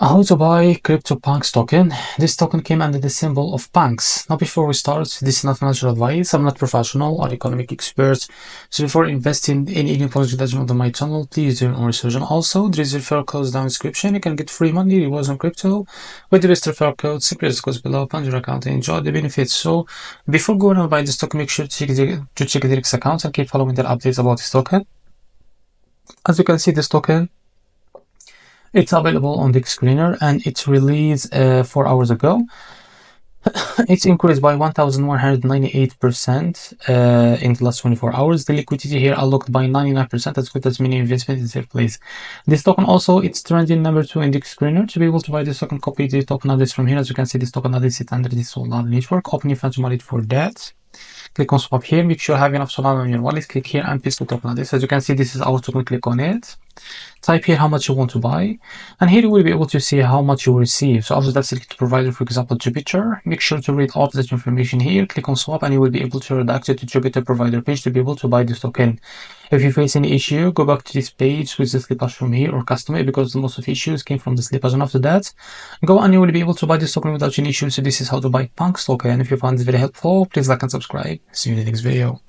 How to buy CryptoPunks token. This token came under the symbol of punks. Now before we start, this is not financial advice. I'm not professional or economic expert. So before investing in any project that's not on my channel, please do your own research. And also, there is a referral code down in the description. You can get free money rewards on crypto with the best referral code. Simply just goes below, fund your account and enjoy the benefits. So before going and buying this token, make sure to check the X account and keep following their updates about this token. As you can see, this token, it's available on the screener and it's released 4 hours ago. It's increased by 1198% in the last 24 hours. The liquidity here unlocked by 99%. That's good. That's many investment in safe place. This token also, it's trending number 2 in the screener. To be able to buy this token, copy the token address from here. As you can see, this token address is under this Solana network. Open your funds wallet for that. Click on swap here. Make sure you have enough Solana on your wallet. Click here and paste the token address. As you can see, this is our token. Click on it. Type here how much you want to buy, and here you will be able to see how much you will receive. So after that, select provider, for example Jupiter. Make sure to read all of that information here. Click on swap and you will be able to redirect it to Jupiter provider page to be able to buy this token. If you face any issue, go back to this page with the slippage from here or custom it, because most of the issues came from the slippage. And after that, go and you will be able to buy this token without any issue. So this is how to buy Punks token. If you found this very helpful, please like and subscribe. See you in the next video.